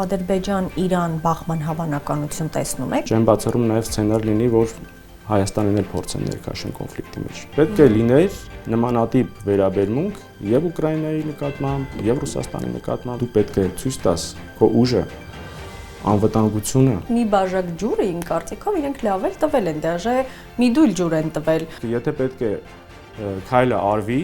Ադրբեջան-Իրան բախման հավանականություն տեսնում եք։ Չեմ բացառում նաև սցենար լինի, որ Հայաստանին էլ փորձեն ներքաշեն կոնֆլիկտի մեջ։ Պետք է լիներ նմանատիպ վերաբերմունք եւ Ուկրաինայի նկատմամբ, եւ Ռուսաստանի նկատմամբ։ Դու պետք է ցույց տաս քո ուժը, անվտանգությունը։ Մի բաժակ ջուրը իմ կարծիքով իրենք լավ էլ տվել են, դաժե մի դույլ ջուր են տվել։ Եթե պետք է քայլը արվի,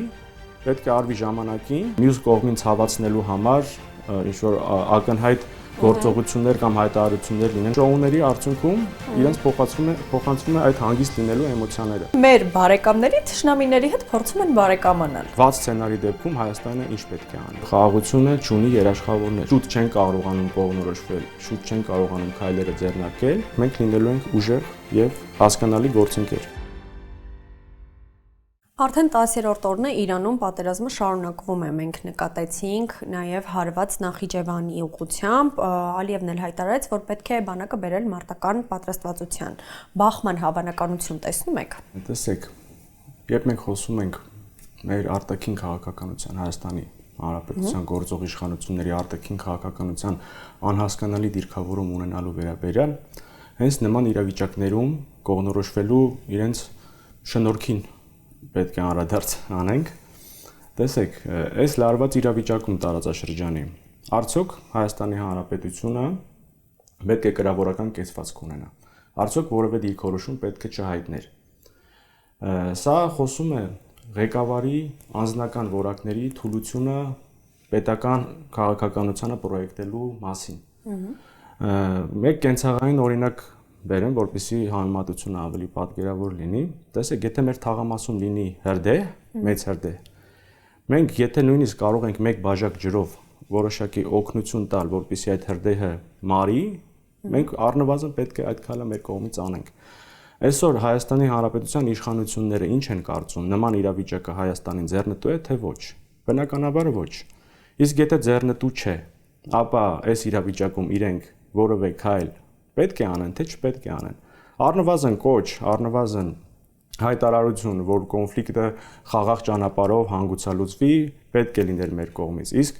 պետք է արվի ժամանակին, մյուս կողմին ցավացնելու համար ինչ որ ակնհայտ գործողություններ կամ հայտարարություններ լինեն։ Շոուների արդյունքում իրենց փոխանցվում է այդ հանգիստ լինելու էմոցիաները։ Մեր բարեկամների թշնամիների հետ փորձում են բարեկամանալ։ Վատ սցենարի դեպքում Հայաստանը ինչ պետք է անի։ Խաղաղությունը չունի երաշխավորներ։ Շուտ չեն կարողանում կողմնորոշվել, շուտ չեն կարողանում քայլերը ձեռնարկել։ Մենք լինելու ենք ուժեղ եւ հասկանալի գործընկեր։ Արդեն 10-րդ օրն է Իրանում պատերազմը շարունակվում է։ Մենք նկատեցինք նաև հարված Նախիջևանի ուղղությամբ, Ալիևն էլ հայտարարեց, որ պետք է բանակը բերել մարտական պատրաստվածության։ Բախման հավանականություն տեսնում եք։ Տեսեք, երբ մենք խոսում ենք մեր արտաքին քաղաքականության Հայաստանի Հանրապետության գործող իշխանությունների արտաքին քաղաքականության անհասկանալի դիրքավորում ունենալու վերաբերյալ, հենց նման իրավիճակներում կողմնորոշվելու իրենց շնորհքին պետք է անդրադարձ անենք։ Տեսեք, այս լարված իրավիճակում տարածաշրջանի արդյոք Հայաստանի Հանրապետությունը պետք է կրավորական կեցվածք ունենա։ Արդյոք որևէ դիրքորոշում պետք է չհայտներ։ Սա խոսում է ղեկավարի անձնական որակների թուլությունը պետական քաղաքականությանը պրոյեկտելու մասին։ Մեկ կենցաղային օրինակ բերեմ, որպեսզի համեմատությունը ավելի պատկերավոր լինի։ Տեսեք, եթե մեր թաղամասում լինի հրդեհ, մեծ հրդեհ, մենք եթե նույնիսկ կարող ենք մեկ բաժակ ջրով որոշակի օգնություն տալ, որպեսզի այդ հրդեհը մարի, մենք առնվազն պետք է այդ քայլը մեր կողմից անենք։ Այսօր Հայաստանի Հանրապետության իշխանությունները ինչ են կարծում, նման իրավիճակը Հայաստանին ձեռնտու է, թե ոչ։ Բնականաբար ոչ։ Իսկ եթե ձեռնտու չէ, ապա այս իրավիճակում իրենք որևէ քայլ պետք է անեն, թե չպետք է անեն։ Առնվազն կոչ, առնվազն հայտարարություն, որ կոնֆլիկտը խաղաղ ճանապարհով հանգուցալուծվի, պետք է լիներ մեր կողմից։ Իսկ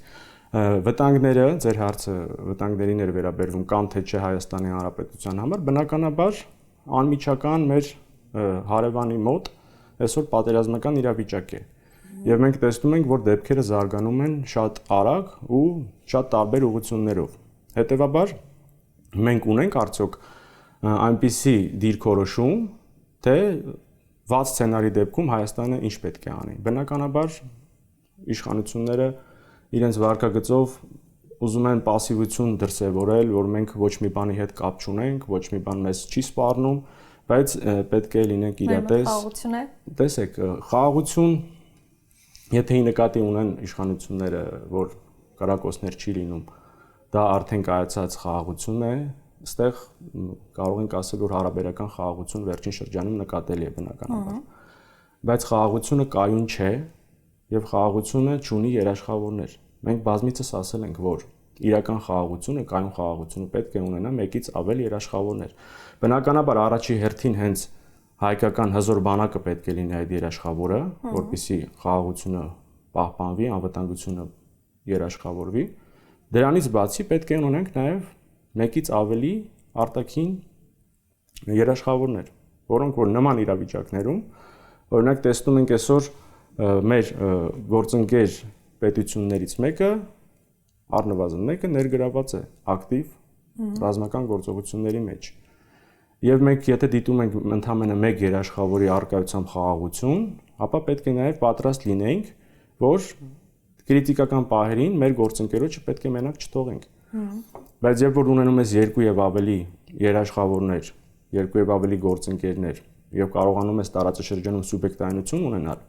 վտանգները, ձեր հարցը վտանգներին էր վերաբերվում կամ թե չէ Հայաստանի Հանրապետության համար, բնականաբար անմիջական մեր հարևանի մոտ այսօր պատերազմական իրավիճակ է։ Եվ մենք տեսնում ենք, որ դեպքերը զարգանում են շատ արագ ու շատ տարբեր ուղղություններով։ Հետևաբար մենք ունենք արդյոք այնպիսի դիրքորոշում, թե վատ սցենարի դեպքում Հայաստանը ինչ պետք է անի։ Բնականաբար իշխանությունները իրենց վարկագծով ուզում են пассивություն դրսևորել, որ մենք ոչ մի բանի հետ կապ չունենք, ոչ մի բան մեզ չի սպառնում, բայց պետք է լինենք իրատես։ Խաղաղություն է։ Տեսեք, խաղաղություն, եթե ի նկատի ունեն իշխանությունները, որ կրակոցներ չի լինում, դա արդեն կայացած խաղաղություն է, այստեղ կարող ենք ասել, որ հարաբերական խաղաղություն վերջին շրջանում նկատելի է բնականաբար։ Բայց խաղաղությունը կայուն չէ եւ խաղաղությունը չունի երաշխավորներ։ Մենք բազմիցս ասել ենք, որ իրական խաղաղությունը, կայուն խաղաղությունը պետք է ունենա մեկից ավել երաշխավորներ։ Բնականաբար առաջի հերթին հենց հայկական հզոր բանակը պետք է լինի այդ երաշխավորը, որպեսզի խաղաղությունը պահպանվի, անվտանգությունը երաշխավորվի։ Դրանից բացի պետք է ունենանք նաև մեկից ավելի արտաքին երաշխավորներ, որոնք որ նման իրավիճակներում, օրինակ տեսնում ենք այսօր մեր գործընկեր պետություններից մեկը, առնվազն մեկը ներգրաված է ակտիվ ռազմական գործողությունների մեջ։ Եվ մենք եթե դիտում ենք ընդամենը մեկ երաշխավորի առկայությամբ խաղաղություն, ապա պետք է նաև պատրաստ լինենք, որ քրիտիկական պահերին մեր գործընկերոջը պետք է մենակ չթողենք։ Բայց երբ որ ունենում ես երկու եւ ավելի երաշխավորներ, երկու եւ ավելի գործընկերներ եւ կարողանում ես տարածաշրջանում սուբյեկտայնություն ունենալ,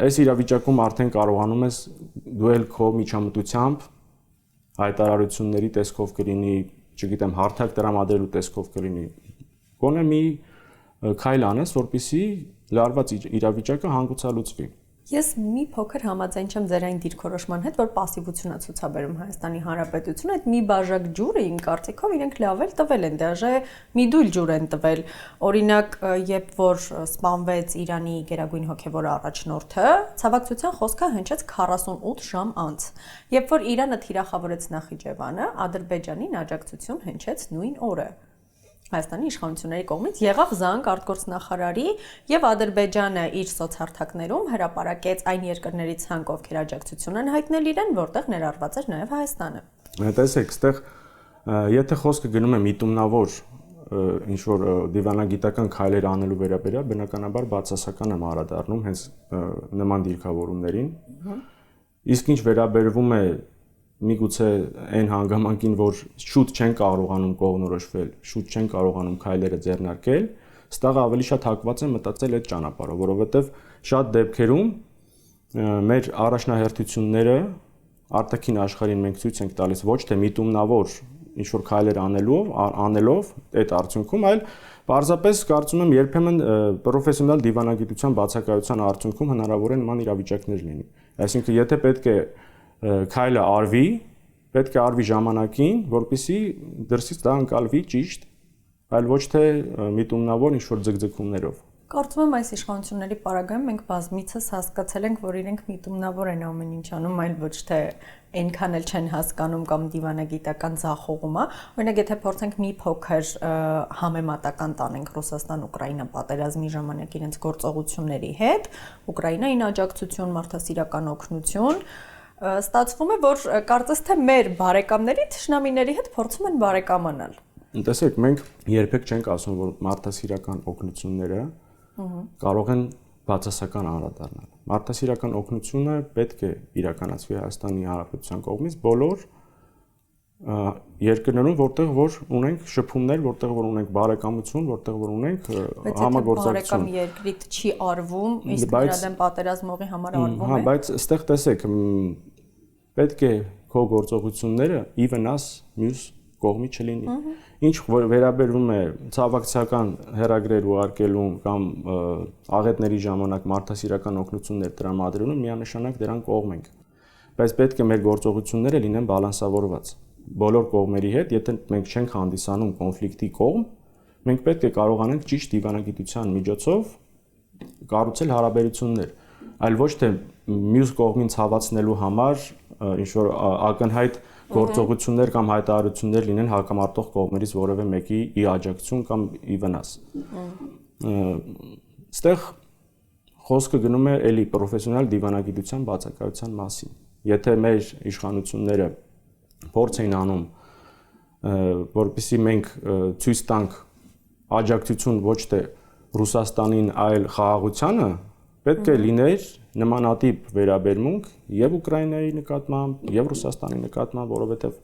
այս իրավիճակում արդեն կարողանում ես դու էլ քո միջամտությամբ հայտարարությունների տեսքով կլինի, չգիտեմ, հարթակ տրամադրելու տեսքով կլինի, գոնե մի քայլ անես, որպեսզի լարված իրավիճակը հանգուցալուծվի։ Ես մի փոքր համաձայն չեմ ձեր այն դիրքորոշման հետ, որ пассивությունը ցուցաբերում Հայաստանի Հանրապետությունը, այդ մի բաժակ ջուրը իմ կարծիքով իրենք լավ էլ տվել են, դաժե մի դույլ ջուր են տվել։ Օրինակ, երբ որ սպանվեց Իրանի գերագույն հոգևոր առաջնորդը, ցավակցության խոսքը հնչեց 48 ժամ անց։ Երբ որ Իրանը թիրախավորեց Նախիջևանը, Ադրբեջանին աջակցություն հնչեց նույն օրը։ Հայաստանի իշխանությունների կողմից եղավ զանգ արտգործնախարարի եւ Ադրբեջանը իր սոցհարթակներում հրապարակեց այն երկրների ցանկ, ովքեր աջակցություն են հայտնել իրեն, որտեղ ներառված էր նաեւ Հայաստանը։ Տեսեք, այստեղ եթե խոսքը գնում է միտումնավոր ինչ որ դիվանագիտական քայլեր անելու վերաբերյալ, բնականաբար բացասական եմ անդրադառնում հենց նման դիրքավորումներին։ Իսկ ինչ վերաբերվում է միգուցե այն հանգամանքին, որ շուտ չեն կարողանում կողմնորոշվել, շուտ չեն կարողանում քայլերը ձեռնարկել, ստաղ ավելի շատ հակված են մտածել այդ ճանապարհով, որովհետև շատ դեպքերում մեր առաջնահերթությունները արտաքին աշխարհին մենք ցույց ենք տալիս ոչ թե միտումնավոր ինչ որ քայլեր անելով այդ արդյունքում, այլ պարզապես կարծում եմ երբեմն պրոֆեսիոնալ դիվանագիտության բացակայության արդյունքում հնարավոր է նման իրավիճակներ լինի։ Այսինքն, եթե պետք է քայլը արվի, պետք է արվի ժամանակին, որպեսզի դրսից դա ընկալվի ճիշտ, այլ ոչ թե միտումնավոր ինչ-որ ձգձգումներով։ Կարծում եմ այս իշխանությունների պարագայում մենք բազմիցս հասկացել ենք, որ իրենք միտումնավոր են ամեն ինչ անում, այլ ոչ թե այնքան էլ չեն հասկանում կամ դիվանագիտական ձախողում է։ Օրինակ, եթե փորձենք մի փոքր համեմատական տանենք Ռուսաստան-Ուկրաինա պատերազմի ժամանակ իրենց գործողությունների հետ, Ուկրաինային աջակցություն, մարդասիրական օգնություն, ստացվում է, որ կարծես թե մեր բարեկամների թշնամիների հետ փորձում են բարեկամանալ։ Տեսեք, մենք երբեք չենք ասում, որ մարդասիրական օգնությունները կարող են բացասական անդրադառնալ։ Մարդասիրական օգնությունը պետք է իրականացվի Հայաստանի Հանրապետության կողմից բոլոր երկրներում, որտեղ որ ունենք շփումներ, որտեղ որ ունենք բարեկամություն, որտեղ որ ունենք համագործակցություն։ Բարեկամ երկրից չի արվում, իսկ նրա դեմ պատերազմողի համար արվում է։ Հա, բայց այստեղ տեսեք, պետք է քո գործողությունները ի վնաս մյուս կողմի չլինի։ Ինչ վերաբերվում է ցավակցական հերագրեր ուղարկելուն կամ աղետների ժամանակ մարդասիրական օգնություններ տրամադրելուն, միանշանակ դրան կողմ ենք։ Բայց պետք է մեր գործողությունները լինեն բալանսավորված բոլոր կողմերի հետ, եթե մենք չենք հանդիսանում կոնֆլիկտի կողմ, մենք պետք է կարողանանք ճիշտ դիվանագիտության միջոցով կառուցել հարաբերություններ, այլ ոչ թե մյուս կողմին ցավացնելու համար ինչ որ ակնհայտ գործողություններ կամ հայտարարություններ լինեն հակամարտող կողմերից որևէ մեկի ի աջակցություն կամ ի վնաս։ Այստեղ խոսքը գնում է էլի պրոֆեսիոնալ դիվանագիտության բացակայության մասին։ Եթե մեր իշխանությունները փորձ էին անում, որպեսզի մենք ցույց տանք աջակցություն ոչ թե Ռուսաստանին, այլ խաղաղությանը, պետք է լիներ նմանատիպ վերաբերմունք եւ Ուկրաինայի նկատմամբ, եւ Ռուսաստանի նկատմամբ, որովհետեւ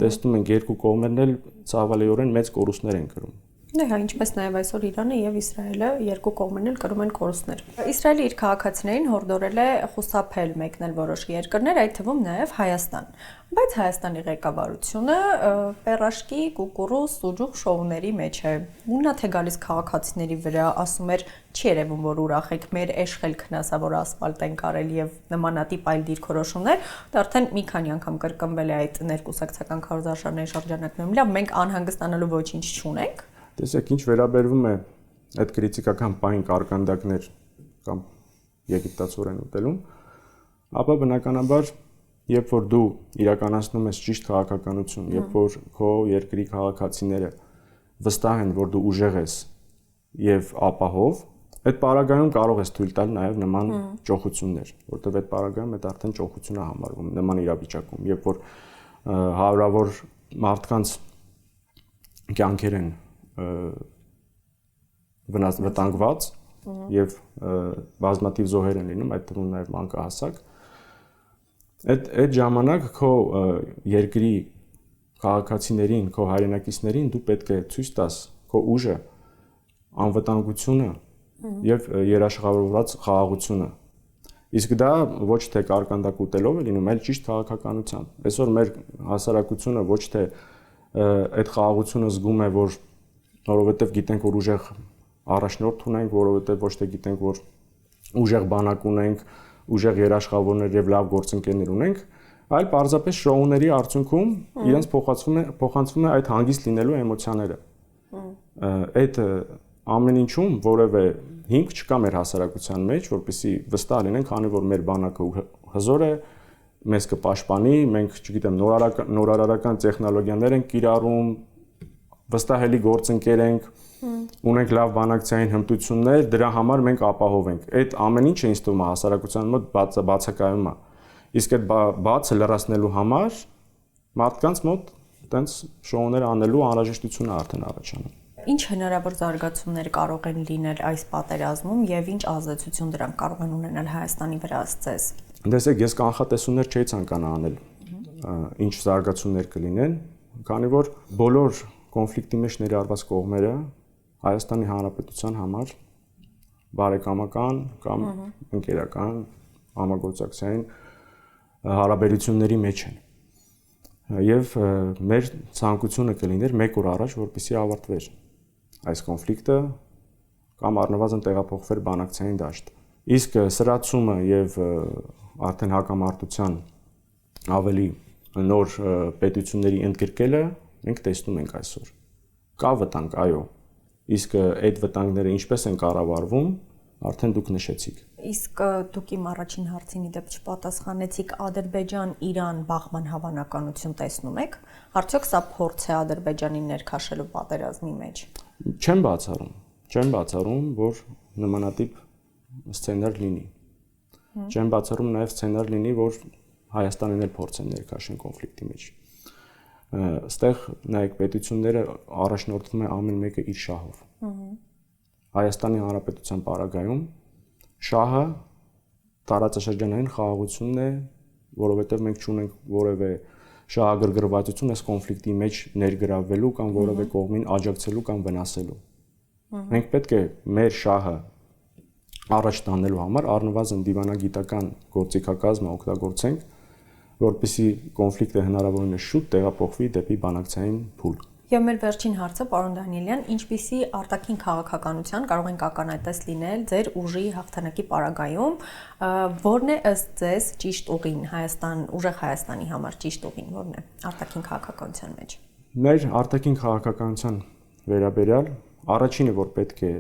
տեսնում ենք երկու կողմերն էլ ցավալիորեն մեծ կորուստներ են կրում։ Դե հա, ինչպես նաև այսօր Իրանը եւ Իսրայելը երկու կողմերն էլ կրում են կորուստներ։ Իսրայելը իր քաղաքացիներին հորդորել է խուսափել մեկնել որոշ երկրներ, այդ թվում նաև Հայաստան։ Բայց Հայաստանի ղեկավարությունը պերաշկի, կուկուռու, սուջուխ շոուների մեջ է։ Ունա թե գալիս քաղաքացիների վրա ասում էր, չի երևում, որ ուրախ եք, մեր էշխելքն ասա, որ ասֆալտ են կարել եւ նմանատիպ այլ դիրքորոշումներ, դա արդեն մի քանի անգամ կրկնվել է այդ ներկուսակցական քարոզարշավների շրջանակներում։ Լավ, մենք անհանգստանալու ոչինչ չունենք։ Տեսեք, ինչ վերաբերվում է այդ քրիտիկական պահին կարկանդակներ կամ եգիպտացորեն ուտելուն, ապա բնականաբար, երբ որ դու իրականացնում ես ճիշտ քաղաքականություն, երբ որ քո երկրի քաղաքացիները վստահ են, որ դու ուժեղ ես եւ ապահով, այդ պարագայում կարող ես թույլ տալ նաեւ նման ճոխություններ, որտեղ այդ պարագայում այդ արդեն ճոխություն է համարվում նման իրավիճակում, երբ որ հարյուրավոր մարդկանց կյանքեր են վտանգված եւ բազմաթիվ զոհեր են լինում, այդ թվում նաեւ մանկահասակ։ Այդ ժամանակ քո երկրի քաղաքացիներին, քո հայրենակիցներին դու պետք է ցույց տաս քո ուժը, անվտանգությունը եւ երաշխավորված խաղաղությունը։ Իսկ դա ոչ թե կարկանդակ ուտելով է լինում, այլ ճիշտ քաղաքականությամբ։ Այսօր մեր հասարակությունը ոչ թե այդ խաղաղությունը զգում է, որովհետեւ գիտենք, որ ուժեղ առաջնորդ ունենք, որովհետեւ ոչ թե գիտենք, որ ուժեղ բանակ ունենք, ուժեղ երաշխավորներ եւ լավ գործընկերներ ունենք, այլ պարզապես շոուների արդյունքում իրենց փոխանցվում է այդ հանգիստ լինելու էմոցիաները։ Այդ ամեն ինչում որևէ հիմք չկա մեր հասարակության մեջ, որպեսզի վստահ լինենք, քանի որ մեր բանակը հզոր է, մեզ կպաշտպանի, մենք, չգիտեմ, նորարարական տեխնոլոգիաներ ենք կիրառում, վստահելի գործընկեր ենք, ունենք լավ բանակցային հմտություններ, դրա համար մենք ապահով ենք։ Այդ ամեն ինչը ինձ թվում է հասարակության մոտ բացակայում է։ Իսկ այդ բացը լրացնելու համար մարդկանց մոտ տենց շոուներ անելու անհրաժեշտությունը արդեն առաջանում։ Ինչ հնարավոր զարգացումներ կարող են լինել այս պատերազմում եւ ինչ ազդեցություն դրանք կարող են ունենալ Հայաստանի վրա ըստ ձեզ։ Տեսեք, ես կանխատեսումներ չէի ցանկանա անել, ինչ զարգացումներ կլինեն, քանի որ բոլոր կոնֆլիկտի մեջ ներառված կողմերը Հայաստանի Հանրապետության համար բարեկամական կամ ընկերական համագործակցային հարաբերությունների մեջ են։ Եվ մեր ցանկությունը կլիներ 1 օր առաջ, որպեսզի ավարտվեր այս կոնֆլիկտը կամ առնվազն տեղափոխվեր բանակցային դաշտ։ Իսկ սրացումը եւ արդեն հակամարտության ավելի նոր պետությունների ընդգրկելը մենք տեսնում ենք այսօր։ Կա վտանգ, այո։ Իսկ այդ վտանգները ինչպես են կառավարվում, արդեն դուք նշեցիք։ Իսկ դուք իմ առաջին հարցին ի դեպ չպատասխանեցիք Ադրբեջան-Իրան բախման հավանականություն տեսնում եք։ Արդյոք սա փորձ է Ադրբեջանին ներքաշելու պատերազմի մեջ։ Չեմ բացառում, որ նմանատիպ սցենար լինի։ Չեմ բացառում նաև սցենար լինի, որ Հայաստանին էլ փորձեն ներքաշեն կոնֆլիկտի մեջ։ Այստեղ նայեք, պետությունները առաջնորդվում է ամեն մեկը իր շահով։ Հայաստանի Հանրապետության պարագայում շահը տարածաշրջանային խաղաղությունն է, որովհետև մենք չունենք որևէ շահագրգռվածություն այս կոնֆլիկտի մեջ ներգրավվելու կամ որևէ կողմին աջակցելու կամ վնասելու։ Մենք պետք է մեր շահը առաջ տանելու համար առնվազն դիվանագիտական գործիքակազմը օգտագործենք, որպեսզի կոնֆլիկտը հնարավորինս շուտ տեղափոխվի դեպի բանակցային փուլ։ Եվ մեր վերջին հարցը, պարոն Դանիելյան, ինչպիսի արտաքին քաղաքականության կարող ենք ականատես լինել ձեր ուժի հաղթանակի պարագայում, որն է ըստ ձեզ ճիշտ ուղին ուժեղ Հայաստանի համար ճիշտ ուղին, որն է արտաքին քաղաքականության մեջ։ Մեր արտաքին քաղաքականության վերաբերյալ առաջինը, որ պետք է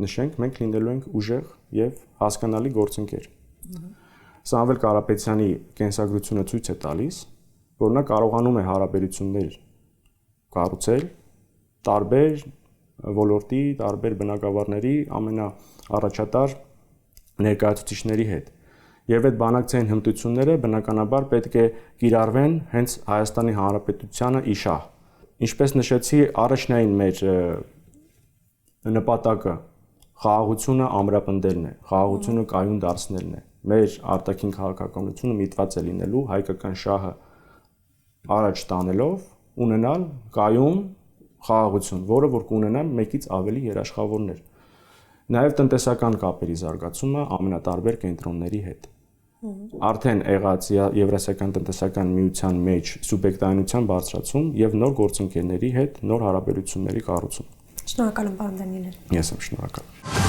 նշենք, մենք լինելու ենք ուժեղ եւ հասկանալի գործընկեր։ Սամվել Կարապետյանի կենսագրությունը ցույց է տալիս, որ նա կարողանում է հարաբերություններ կառուցել տարբեր ոլորտի, տարբեր բնակավարների ամենաառաջատար ներկայացուցիչների հետ։ Եվ այդ բանակցային հմտությունները բնականաբար պետք է կիրառվեն հենց Հայաստանի Հանրապետությանը ի շահ։ Ինչպես նշեցի, առաջնային մեր նպատակը խաղաղությունը ամրապնդելն է, խաղաղությունը կայուն դարձնելն է։ Մեր արտաքին քաղաքականությունը միտված է լինելու հայկական շահը առաջ տանելով ունենալ կայուն խաղաղություն, որը որ կունենա մեկից ավելի երաշխավորներ։ Նաև տնտեսական կապերի զարգացումը ամենատարբեր կենտրոնների հետ։ Արդեն եղած Եվրասիական տնտեսական միության մեջ սուբյեկտայնության բարձրացում եւ նոր գործընկերների հետ նոր հարաբերությունների կառուցում։ Շնորհակալ եմ, պարոն Դանիելյան։ Ես եմ շնորհակալ։